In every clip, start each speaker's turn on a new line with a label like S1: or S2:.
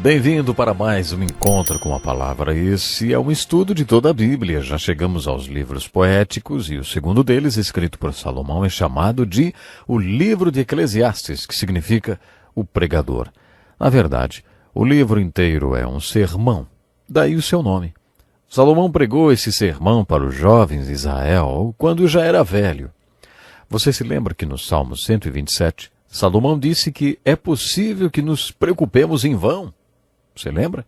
S1: Bem-vindo para mais um encontro com a palavra. Esse é um estudo de toda a Bíblia. Já chegamos aos livros poéticos e o segundo deles, escrito por Salomão, é chamado de o livro de Eclesiastes, que significa o pregador. Na verdade, o livro inteiro é um sermão, daí o seu nome. Salomão pregou esse sermão para os jovens de Israel quando já era velho. Você se lembra que no Salmo 127, Salomão disse que é possível que nos preocupemos em vão? Você lembra?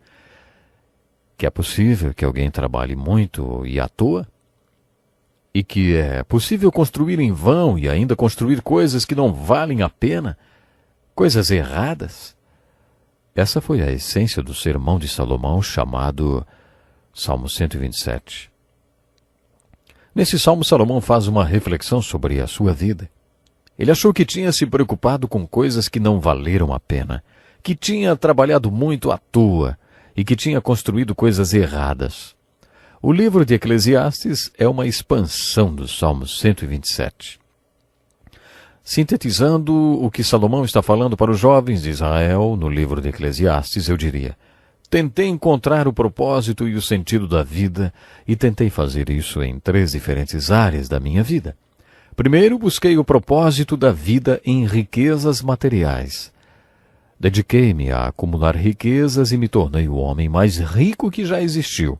S1: Que é possível que alguém trabalhe muito e à toa? E que é possível construir em vão e ainda construir coisas que não valem a pena? Coisas erradas? Essa foi a essência do sermão de Salomão chamado Salmo 127. Nesse salmo, Salomão faz uma reflexão sobre a sua vida. Ele achou que tinha se preocupado com coisas que não valeram a pena, que tinha trabalhado muito à toa e que tinha construído coisas erradas. O livro de Eclesiastes é uma expansão do Salmo 127. Sintetizando o que Salomão está falando para os jovens de Israel no livro de Eclesiastes, eu diria: tentei encontrar o propósito e o sentido da vida e tentei fazer isso em 3 diferentes áreas da minha vida. Primeiro, busquei o propósito da vida em riquezas materiais. Dediquei-me a acumular riquezas e me tornei o homem mais rico que já existiu.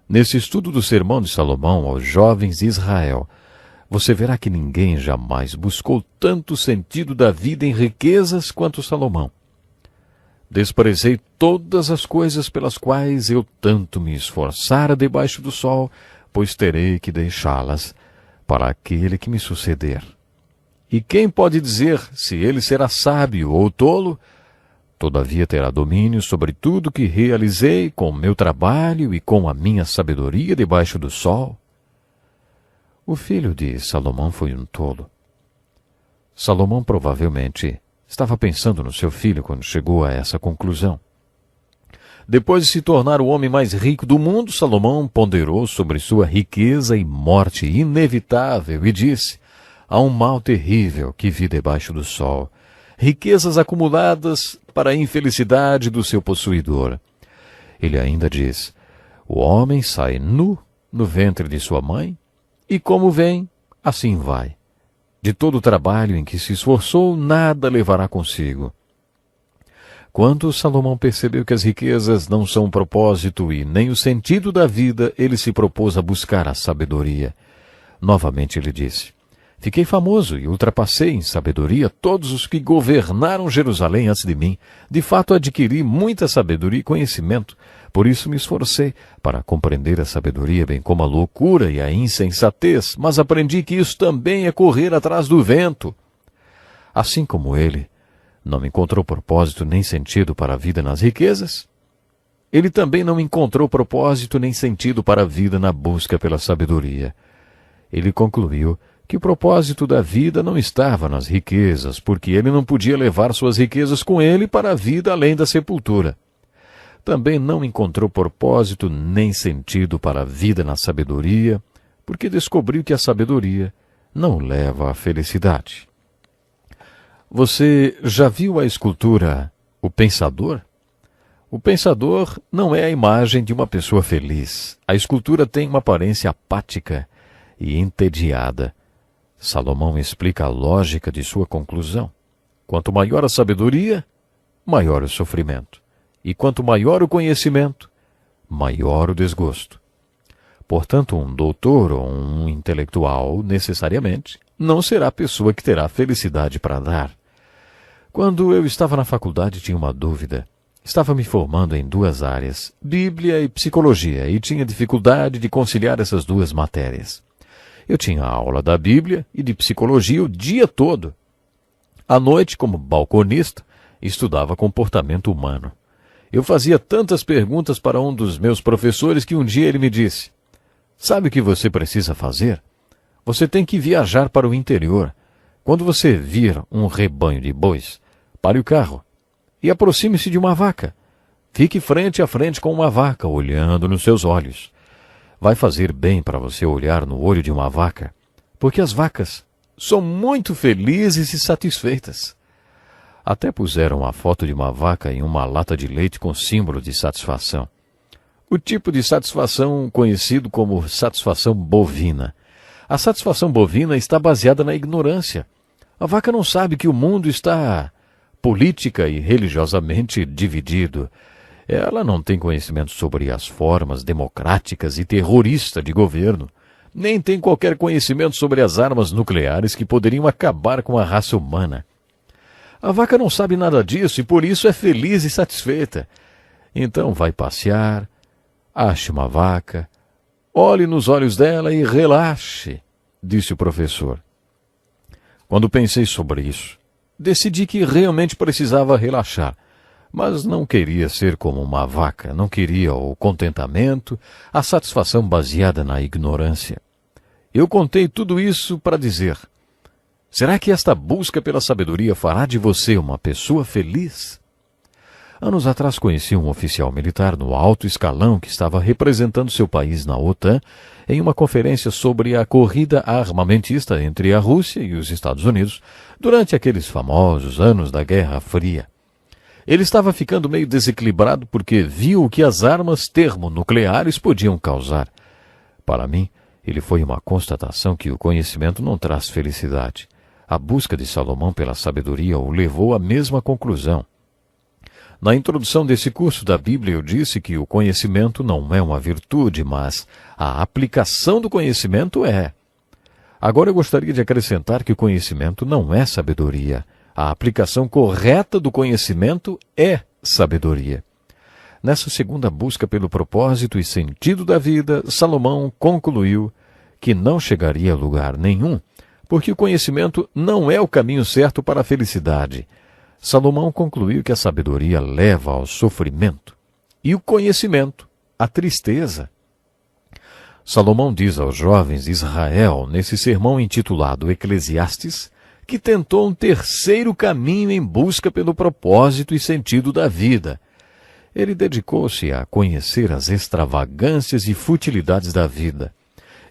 S1: Nesse estudo do sermão de Salomão aos jovens de Israel, você verá que ninguém jamais buscou tanto sentido da vida em riquezas quanto Salomão. Desprezei todas as coisas pelas quais eu tanto me esforçara debaixo do sol, pois terei que deixá-las para aquele que me suceder. E quem pode dizer se ele será sábio ou tolo? Todavia terá domínio sobre tudo que realizei com o meu trabalho e com a minha sabedoria debaixo do sol. O filho de Salomão foi um tolo. Salomão provavelmente estava pensando no seu filho quando chegou a essa conclusão. Depois de se tornar o homem mais rico do mundo, Salomão ponderou sobre sua riqueza e morte inevitável e disse: há um mal terrível que vi debaixo do sol, riquezas acumuladas para a infelicidade do seu possuidor. Ele ainda diz: o homem sai nu no ventre de sua mãe, e como vem, assim vai. De todo o trabalho em que se esforçou, nada levará consigo. Quando Salomão percebeu que as riquezas não são o propósito e nem o sentido da vida, ele se propôs a buscar a sabedoria. Novamente ele disse: fiquei famoso e ultrapassei em sabedoria todos os que governaram Jerusalém antes de mim. De fato, adquiri muita sabedoria e conhecimento. Por isso me esforcei para compreender a sabedoria, bem como a loucura e a insensatez, mas aprendi que isso também é correr atrás do vento. Assim como ele não encontrou propósito nem sentido para a vida nas riquezas, ele também não encontrou propósito nem sentido para a vida na busca pela sabedoria. Ele concluiu que o propósito da vida não estava nas riquezas, porque ele não podia levar suas riquezas com ele para a vida além da sepultura. Também não encontrou propósito nem sentido para a vida na sabedoria, porque descobriu que a sabedoria não leva à felicidade. Você já viu a escultura O Pensador? O pensador não é a imagem de uma pessoa feliz. A escultura tem uma aparência apática e entediada. Salomão explica a lógica de sua conclusão. Quanto maior a sabedoria, maior o sofrimento. E quanto maior o conhecimento, maior o desgosto. Portanto, um doutor ou um intelectual, necessariamente, não será a pessoa que terá felicidade para dar. Quando eu estava na faculdade, tinha uma dúvida. Estava me formando em 2 áreas, Bíblia e Psicologia, e tinha dificuldade de conciliar essas 2 matérias. Eu tinha aula da Bíblia e de Psicologia o dia todo. À noite, como balconista, estudava comportamento humano. Eu fazia tantas perguntas para um dos meus professores que um dia ele me disse: sabe o que você precisa fazer? Você tem que viajar para o interior. Quando você vir um rebanho de bois, pare o carro e aproxime-se de uma vaca. Fique frente a frente com uma vaca, olhando nos seus olhos. Vai fazer bem para você olhar no olho de uma vaca, porque as vacas são muito felizes e satisfeitas. Até puseram a foto de uma vaca em uma lata de leite com símbolo de satisfação. O tipo de satisfação conhecido como satisfação bovina. A satisfação bovina está baseada na ignorância. A vaca não sabe que o mundo está política e religiosamente dividido. Ela não tem conhecimento sobre as formas democráticas e terroristas de governo, nem tem qualquer conhecimento sobre as armas nucleares que poderiam acabar com a raça humana. A vaca não sabe nada disso e por isso é feliz e satisfeita. Então vai passear, ache uma vaca, olhe nos olhos dela e relaxe, disse o professor. Quando pensei sobre isso, decidi que realmente precisava relaxar. Mas não queria ser como uma vaca, não queria o contentamento, a satisfação baseada na ignorância. Eu contei tudo isso para dizer: será que esta busca pela sabedoria fará de você uma pessoa feliz? Anos atrás conheci um oficial militar no alto escalão que estava representando seu país na OTAN em uma conferência sobre a corrida armamentista entre a Rússia e os Estados Unidos durante aqueles famosos anos da Guerra Fria. Ele estava ficando meio desequilibrado porque viu o que as armas termonucleares podiam causar. Para mim, ele foi uma constatação que o conhecimento não traz felicidade. A busca de Salomão pela sabedoria o levou à mesma conclusão. Na introdução desse curso da Bíblia eu disse que o conhecimento não é uma virtude, mas a aplicação do conhecimento é. Agora eu gostaria de acrescentar que o conhecimento não é sabedoria. A aplicação correta do conhecimento é sabedoria. Nessa segunda busca pelo propósito e sentido da vida, Salomão concluiu que não chegaria a lugar nenhum, porque o conhecimento não é o caminho certo para a felicidade. Salomão concluiu que a sabedoria leva ao sofrimento e o conhecimento à tristeza. Salomão diz aos jovens de Israel, nesse sermão intitulado Eclesiastes, que tentou um terceiro caminho em busca pelo propósito e sentido da vida. Ele dedicou-se a conhecer as extravagâncias e futilidades da vida.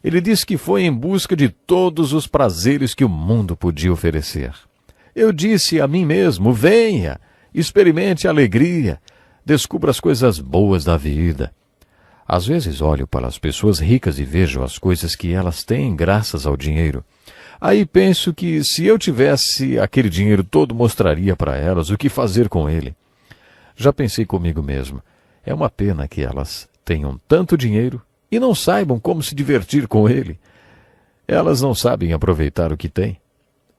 S1: Ele disse que foi em busca de todos os prazeres que o mundo podia oferecer. Eu disse a mim mesmo: venha, experimente a alegria, descubra as coisas boas da vida. Às vezes olho para as pessoas ricas e vejo as coisas que elas têm graças ao dinheiro. Aí penso que se eu tivesse aquele dinheiro todo, mostraria para elas o que fazer com ele. Já pensei comigo mesmo, é uma pena que elas tenham tanto dinheiro e não saibam como se divertir com ele. Elas não sabem aproveitar o que têm.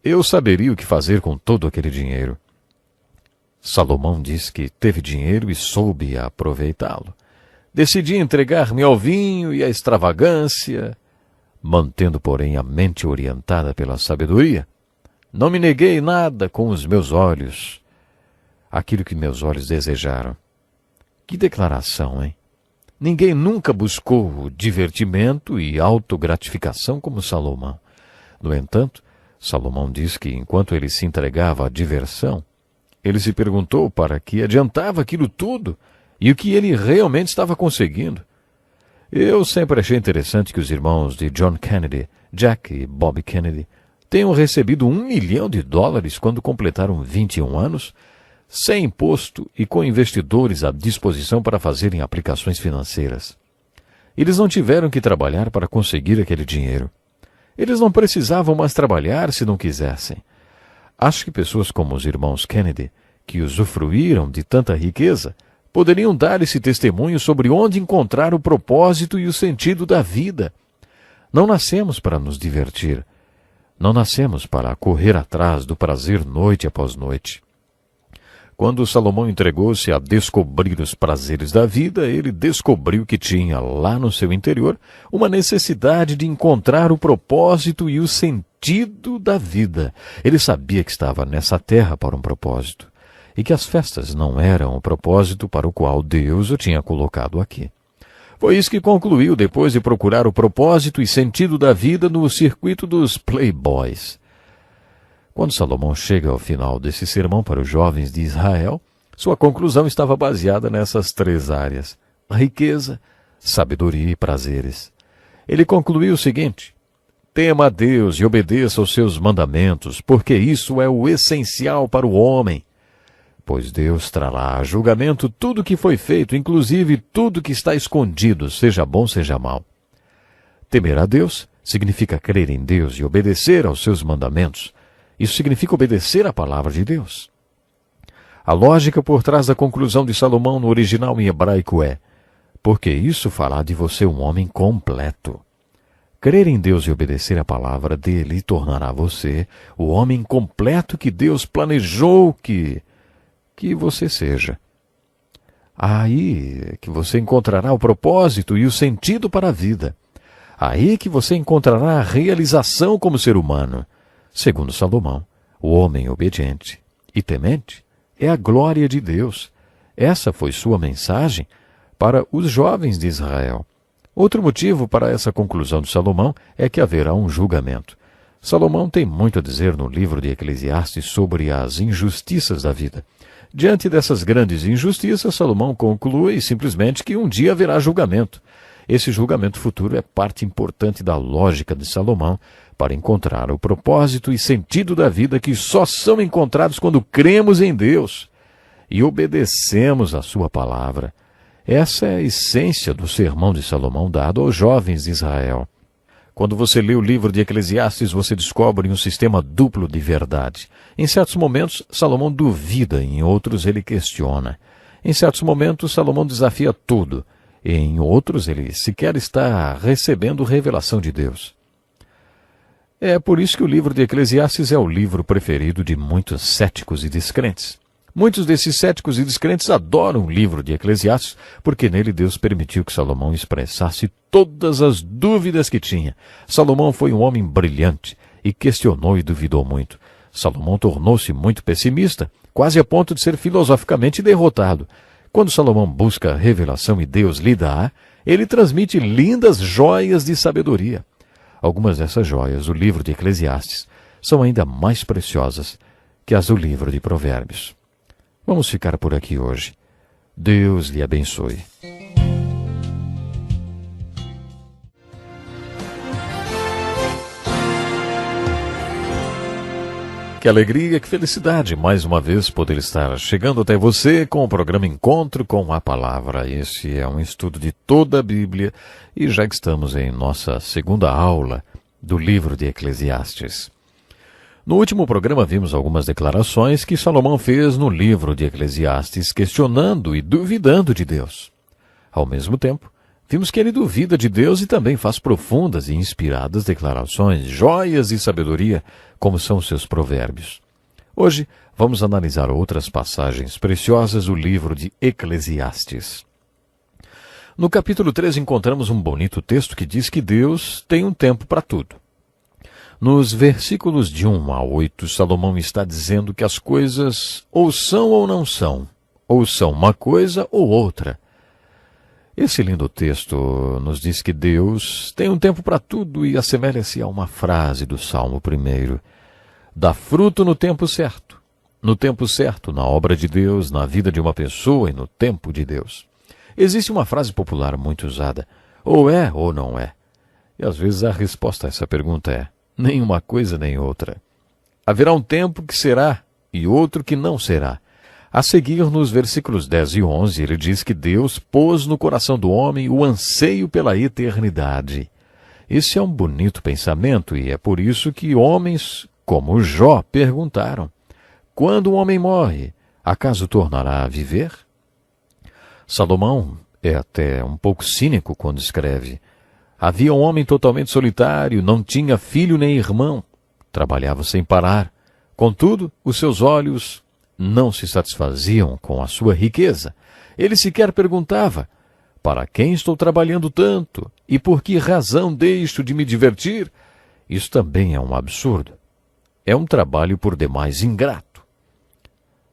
S1: Eu saberia o que fazer com todo aquele dinheiro. Salomão diz que teve dinheiro e soube aproveitá-lo. Decidi entregar-me ao vinho e à extravagância, mantendo, porém, a mente orientada pela sabedoria. Não me neguei nada com os meus olhos, aquilo que meus olhos desejaram. Que declaração, hein? Ninguém nunca buscou o divertimento e autogratificação como Salomão. No entanto, Salomão diz que enquanto ele se entregava à diversão, ele se perguntou para que adiantava aquilo tudo e o que ele realmente estava conseguindo. Eu sempre achei interessante que os irmãos de John Kennedy, Jack e Bob Kennedy, tenham recebido $1 milhão quando completaram 21 anos, sem imposto e com investidores à disposição para fazerem aplicações financeiras. Eles não tiveram que trabalhar para conseguir aquele dinheiro. Eles não precisavam mais trabalhar se não quisessem. Acho que pessoas como os irmãos Kennedy, que usufruíram de tanta riqueza, poderiam dar esse testemunho sobre onde encontrar o propósito e o sentido da vida. Não nascemos para nos divertir. Não nascemos para correr atrás do prazer noite após noite. Quando Salomão entregou-se a descobrir os prazeres da vida, ele descobriu que tinha lá no seu interior uma necessidade de encontrar o propósito e o sentido da vida. Ele sabia que estava nessa terra para um propósito e que as festas não eram o propósito para o qual Deus o tinha colocado aqui. Foi isso que concluiu depois de procurar o propósito e sentido da vida no circuito dos playboys. Quando Salomão chega ao final desse sermão para os jovens de Israel, sua conclusão estava baseada nessas 3 áreas: riqueza, sabedoria e prazeres. Ele concluiu o seguinte: tema a Deus e obedeça aos seus mandamentos, porque isso é o essencial para o homem. pois Deus trará a julgamento tudo que foi feito, inclusive tudo que está escondido, seja bom, seja mal. Temer a Deus significa crer em Deus e obedecer aos seus mandamentos. Isso significa obedecer à palavra de Deus. A lógica por trás da conclusão de Salomão no original em hebraico é: porque isso fará de você um homem completo. Crer em Deus e obedecer à palavra dele tornará você o homem completo que Deus planejou que você seja. Aí que você encontrará o propósito e o sentido para a vida. Aí que você encontrará a realização como ser humano. Segundo Salomão, o homem obediente e temente é a glória de Deus. Essa foi sua mensagem para os jovens de Israel. Outro motivo para essa conclusão de Salomão é que haverá um julgamento. Salomão tem muito a dizer no livro de Eclesiastes sobre as injustiças da vida. Diante dessas grandes injustiças, Salomão conclui simplesmente que um dia haverá julgamento. Esse julgamento futuro é parte importante da lógica de Salomão para encontrar o propósito e sentido da vida que só são encontrados quando cremos em Deus e obedecemos a sua palavra. Essa é a essência do sermão de Salomão dado aos jovens de Israel. Quando você lê o livro de Eclesiastes, você descobre um sistema duplo de verdade. Em certos momentos, Salomão duvida, em outros ele questiona. Em certos momentos, Salomão desafia tudo. Em outros, ele sequer está recebendo revelação de Deus. É por isso que o livro de Eclesiastes é o livro preferido de muitos céticos e descrentes. Muitos desses céticos e descrentes adoram o livro de Eclesiastes, porque nele Deus permitiu que Salomão expressasse todas as dúvidas que tinha. Salomão foi um homem brilhante e questionou e duvidou muito. Salomão tornou-se muito pessimista, quase a ponto de ser filosoficamente derrotado. Quando Salomão busca a revelação e Deus lhe dá, ele transmite lindas joias de sabedoria. Algumas dessas joias do livro de Eclesiastes são ainda mais preciosas que as do livro de Provérbios. Vamos ficar por aqui hoje. Deus lhe abençoe. Que alegria, que felicidade, mais uma vez poder estar chegando até você com o programa Encontro com a Palavra. Esse é um estudo de toda a Bíblia e já estamos em nossa segunda aula do livro de Eclesiastes. No último programa vimos algumas declarações que Salomão fez no livro de Eclesiastes, questionando e duvidando de Deus. Ao mesmo tempo, vimos que ele duvida de Deus e também faz profundas e inspiradas declarações, joias de sabedoria, como são seus provérbios. Hoje, vamos analisar outras passagens preciosas do livro de Eclesiastes. No capítulo 3 encontramos um bonito texto que diz que Deus tem um tempo para tudo. Nos versículos de 1 a 8, Salomão está dizendo que as coisas ou são ou são uma coisa ou outra. Esse lindo texto nos diz que Deus tem um tempo para tudo e assemelha-se a uma frase do Salmo 1. Dá fruto no tempo certo. No tempo certo, na obra de Deus, na vida de uma pessoa e no tempo de Deus. Existe uma frase popular muito usada, ou é ou não é. E às vezes a resposta a essa pergunta é: nem uma coisa nem outra. Haverá um tempo que será e outro que não será. A seguir, nos versículos 10 e 11, ele diz que Deus pôs no coração do homem o anseio pela eternidade. Esse é um bonito pensamento e é por isso que homens como Jó perguntaram: quando um homem morre, acaso tornará a viver? Salomão é até um pouco cínico quando escreve: havia um homem totalmente solitário, não tinha filho nem irmão, trabalhava sem parar. Contudo, os seus olhos não se satisfaziam com a sua riqueza. Ele sequer perguntava: para quem estou trabalhando tanto? E por que razão deixo de me divertir? Isso também é um absurdo. É um trabalho por demais ingrato.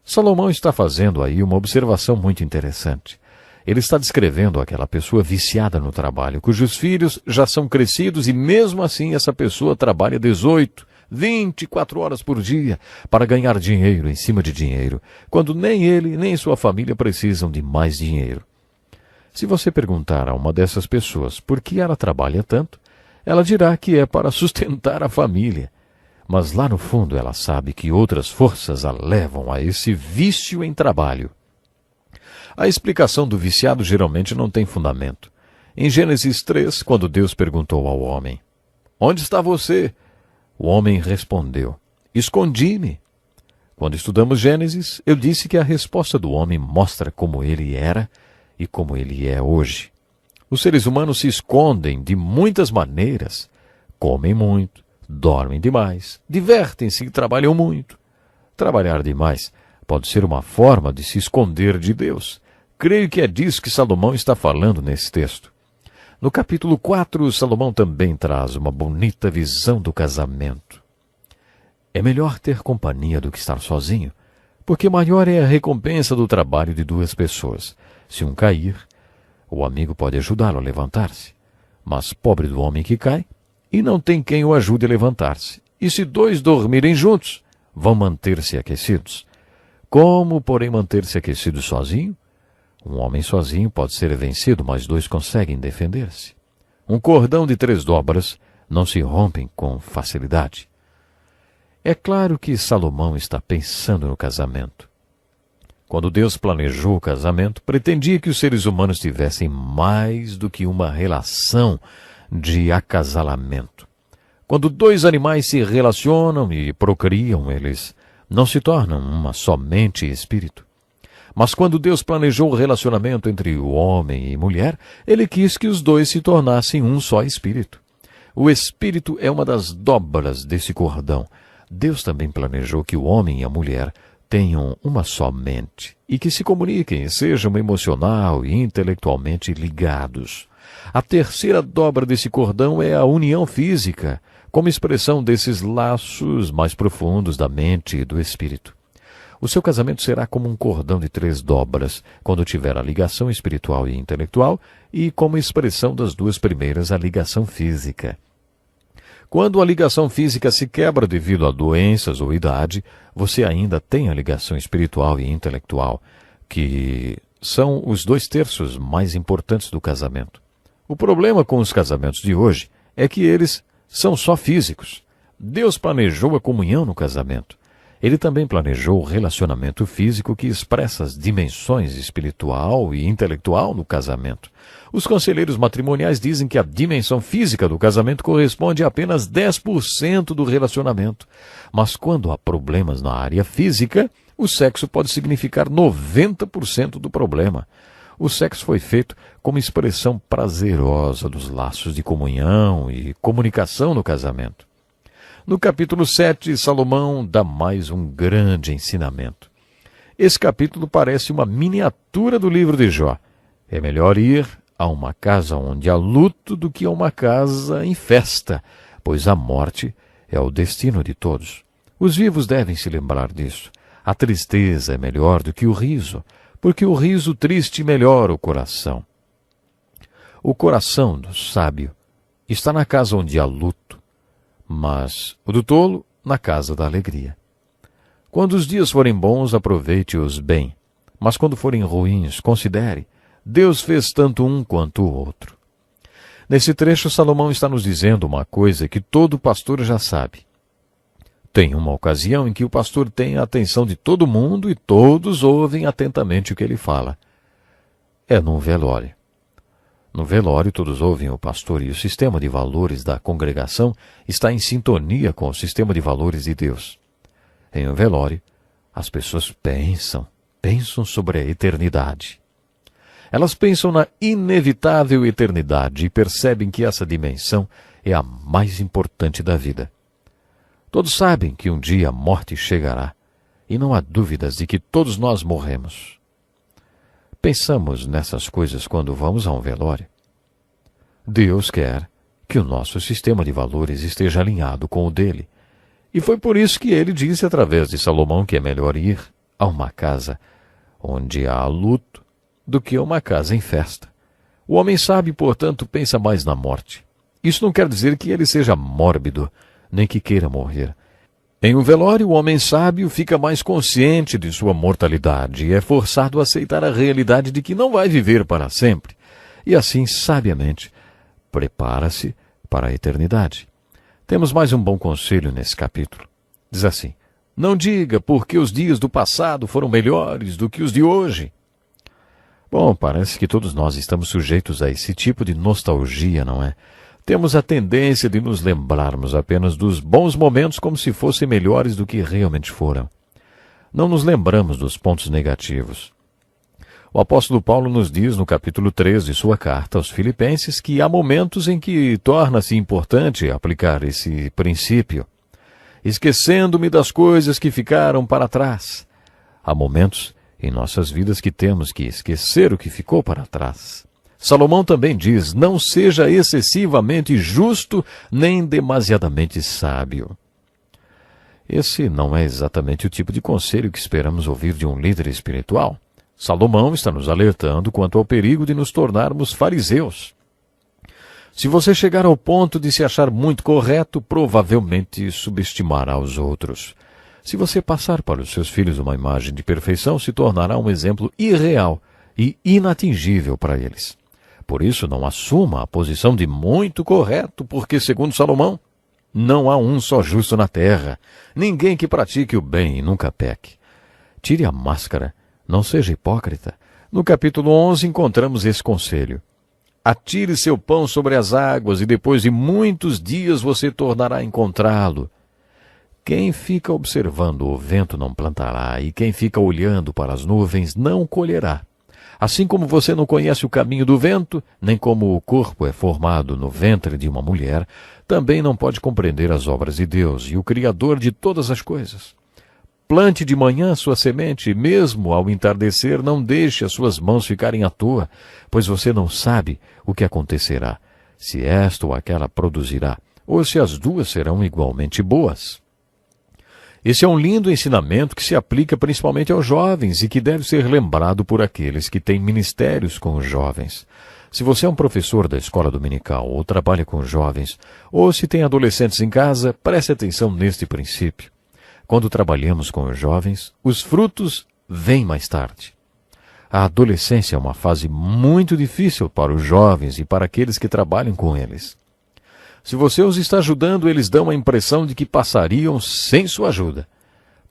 S1: Salomão está fazendo aí uma observação muito interessante. Ele está descrevendo aquela pessoa viciada no trabalho, cujos filhos já são crescidos e mesmo assim essa pessoa trabalha 18, 24 horas por dia para ganhar dinheiro em cima de dinheiro, quando nem ele nem sua família precisam de mais dinheiro. Se você perguntar a uma dessas pessoas por que ela trabalha tanto, ela dirá que é para sustentar a família. mas lá no fundo ela sabe que outras forças a levam a esse vício em trabalho. A explicação do viciado geralmente não tem fundamento. Em Gênesis 3, quando Deus perguntou ao homem: "Onde está você?", o homem respondeu: "Escondi-me". Quando estudamos Gênesis, eu disse que a resposta do homem mostra como ele era e como ele é hoje. Os seres humanos se escondem de muitas maneiras. Comem muito, dormem demais, divertem-se e trabalham muito. Trabalhar demais pode ser uma forma de se esconder de Deus. Creio que é disso que Salomão está falando nesse texto. No capítulo 4, Salomão também traz uma bonita visão do casamento. É melhor ter companhia do que estar sozinho, porque maior é a recompensa do trabalho de duas pessoas. Se um cair, o amigo pode ajudá-lo a levantar-se. Mas pobre do homem que cai, e não tem quem o ajude a levantar-se. E se dois dormirem juntos, vão manter-se aquecidos. Como, porém, manter-se aquecido sozinho? Um homem sozinho pode ser vencido, mas dois conseguem defender-se. Um cordão de 3 dobras não se rompem com facilidade. É claro que Salomão está pensando no casamento. Quando Deus planejou o casamento, pretendia que os seres humanos tivessem mais do que uma relação de acasalamento. Quando 2 animais se relacionam e procriam, eles não se tornam uma somente espírito. Mas quando Deus planejou o relacionamento entre o homem e mulher, Ele quis que os dois se tornassem um só espírito. O espírito é uma das dobras desse cordão. Deus também planejou que o homem e a mulher tenham uma só mente e que se comuniquem e sejam emocional e intelectualmente ligados. A terceira dobra desse cordão é a união física, como expressão desses laços mais profundos da mente e do espírito. O seu casamento será como um cordão de 3 dobras, quando tiver a ligação espiritual e intelectual, e como expressão das 2 primeiras, a ligação física. Quando a ligação física se quebra devido a doenças ou idade, você ainda tem a ligação espiritual e intelectual, que são os 2/3 mais importantes do casamento. O problema com os casamentos de hoje é que eles são só físicos. Deus planejou a comunhão no casamento. Ele também planejou o relacionamento físico que expressa as dimensões espiritual e intelectual no casamento. Os conselheiros matrimoniais dizem que a dimensão física do casamento corresponde a apenas 10% do relacionamento. Mas quando há problemas na área física, o sexo pode significar 90% do problema. O sexo foi feito como expressão prazerosa dos laços de comunhão e comunicação no casamento. No capítulo 7, Salomão dá mais um grande ensinamento. Esse capítulo parece uma miniatura do livro de Jó. É melhor ir a uma casa onde há luto do que a uma casa em festa, pois a morte é o destino de todos. Os vivos devem se lembrar disso. A tristeza é melhor do que o riso, porque o riso triste melhora o coração. O coração do sábio está na casa onde há luto, mas o do tolo na casa da alegria. Quando os dias forem bons, aproveite-os bem, mas quando forem ruins, considere, Deus fez tanto um quanto o outro. Nesse trecho, Salomão está nos dizendo uma coisa que todo pastor já sabe. Tem uma ocasião em que o pastor tem a atenção de todo mundo e todos ouvem atentamente o que ele fala. É num velório. No velório, todos ouvem o pastor e o sistema de valores da congregação está em sintonia com o sistema de valores de Deus. Em um velório, as pessoas pensam sobre a eternidade. Elas pensam na inevitável eternidade e percebem que essa dimensão é a mais importante da vida. Todos sabem que um dia a morte chegará, e não há dúvidas de que todos nós morremos. Pensamos nessas coisas quando vamos a um velório. Deus quer que o nosso sistema de valores esteja alinhado com o dele. E foi por isso que ele disse através de Salomão que é melhor ir a uma casa onde há luto do que a uma casa em festa. O homem sábio, portanto, pensa mais na morte. Isso não quer dizer que ele seja mórbido, nem que queira morrer. Em um velório, o homem sábio fica mais consciente de sua mortalidade e é forçado a aceitar a realidade de que não vai viver para sempre. E assim, sabiamente, prepara-se para a eternidade. Temos mais um bom conselho nesse capítulo. Diz assim: não diga porque os dias do passado foram melhores do que os de hoje. Bom, parece que todos nós estamos sujeitos a esse tipo de nostalgia, não é? Temos a tendência de nos lembrarmos apenas dos bons momentos como se fossem melhores do que realmente foram. Não nos lembramos dos pontos negativos. O apóstolo Paulo nos diz no capítulo 3 de sua carta aos Filipenses que há momentos em que torna-se importante aplicar esse princípio. Esquecendo-me das coisas que ficaram para trás. Há momentos em nossas vidas que temos que esquecer o que ficou para trás. Salomão também diz: não seja excessivamente justo nem demasiadamente sábio. Esse não é exatamente o tipo de conselho que esperamos ouvir de um líder espiritual. Salomão está nos alertando quanto ao perigo de nos tornarmos fariseus. Se você chegar ao ponto de se achar muito correto, provavelmente subestimará os outros. Se você passar para os seus filhos uma imagem de perfeição, se tornará um exemplo irreal e inatingível para eles. Por isso, não assuma a posição de muito correto, porque, segundo Salomão, não há um só justo na terra, ninguém que pratique o bem e nunca peque. Tire a máscara, não seja hipócrita. No capítulo 11 encontramos esse conselho. Atire seu pão sobre as águas e depois de muitos dias você tornará a encontrá-lo. Quem fica observando o vento não plantará, e quem fica olhando para as nuvens não colherá. Assim como você não conhece o caminho do vento, nem como o corpo é formado no ventre de uma mulher, também não pode compreender as obras de Deus e o Criador de todas as coisas. Plante de manhã sua semente, e mesmo ao entardecer não deixe as suas mãos ficarem à toa, pois você não sabe o que acontecerá, se esta ou aquela produzirá, ou se as duas serão igualmente boas. Esse é um lindo ensinamento que se aplica principalmente aos jovens e que deve ser lembrado por aqueles que têm ministérios com os jovens. Se você é um professor da escola dominical ou trabalha com jovens, ou se tem adolescentes em casa, preste atenção neste princípio. Quando trabalhamos com os jovens, os frutos vêm mais tarde. A adolescência é uma fase muito difícil para os jovens e para aqueles que trabalham com eles. Se você os está ajudando, eles dão a impressão de que passariam sem sua ajuda.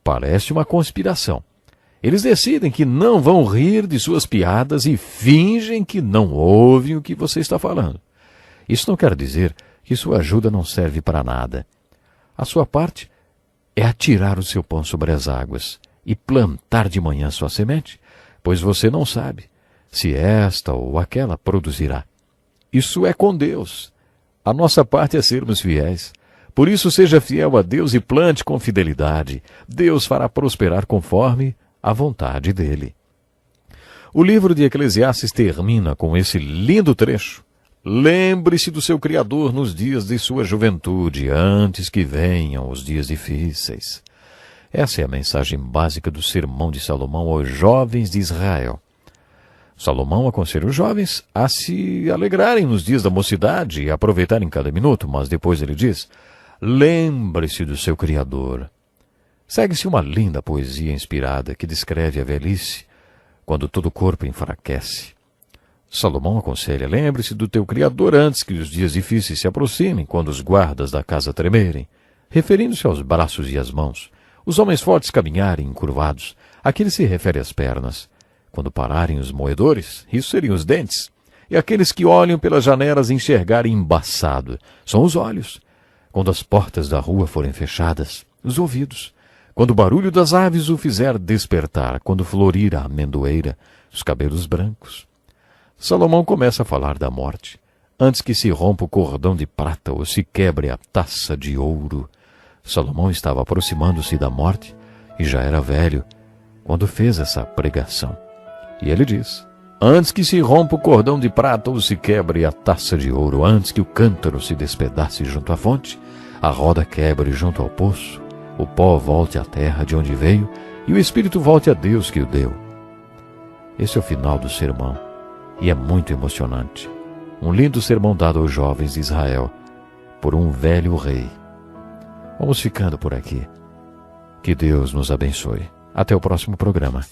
S1: Parece uma conspiração. Eles decidem que não vão rir de suas piadas e fingem que não ouvem o que você está falando. Isso não quer dizer que sua ajuda não serve para nada. A sua parte é atirar o seu pão sobre as águas e plantar de manhã sua semente, pois você não sabe se esta ou aquela produzirá. Isso é com Deus. A nossa parte é sermos fiéis. Por isso, seja fiel a Deus e plante com fidelidade. Deus fará prosperar conforme a vontade dele. O livro de Eclesiastes termina com esse lindo trecho. Lembre-se do seu Criador nos dias de sua juventude, antes que venham os dias difíceis. Essa é a mensagem básica do sermão de Salomão aos jovens de Israel. Salomão aconselha os jovens a se alegrarem nos dias da mocidade e aproveitarem cada minuto, mas depois ele diz: lembre-se do seu Criador. Segue-se uma linda poesia inspirada que descreve a velhice, quando todo o corpo enfraquece. Salomão aconselha: lembre-se do teu Criador antes que os dias difíceis se aproximem, quando os guardas da casa tremerem, referindo-se aos braços e às mãos, os homens fortes caminharem encurvados, aquele se refere às pernas. Quando pararem os moedores, isso seriam os dentes. E aqueles que olham pelas janelas enxergarem embaçado, são os olhos. Quando as portas da rua forem fechadas, os ouvidos. Quando o barulho das aves o fizer despertar, quando florir a amendoeira, os cabelos brancos. Salomão começa a falar da morte, antes que se rompa o cordão de prata ou se quebre a taça de ouro. Salomão estava aproximando-se da morte e já era velho quando fez essa pregação. E ele diz: antes que se rompa o cordão de prata ou se quebre a taça de ouro, antes que o cântaro se despedace junto à fonte, a roda quebre junto ao poço, o pó volte à terra de onde veio e o espírito volte a Deus que o deu. Esse é o final do sermão e é muito emocionante. Um lindo sermão dado aos jovens de Israel por um velho rei. Vamos ficando por aqui. Que Deus nos abençoe. Até o próximo programa.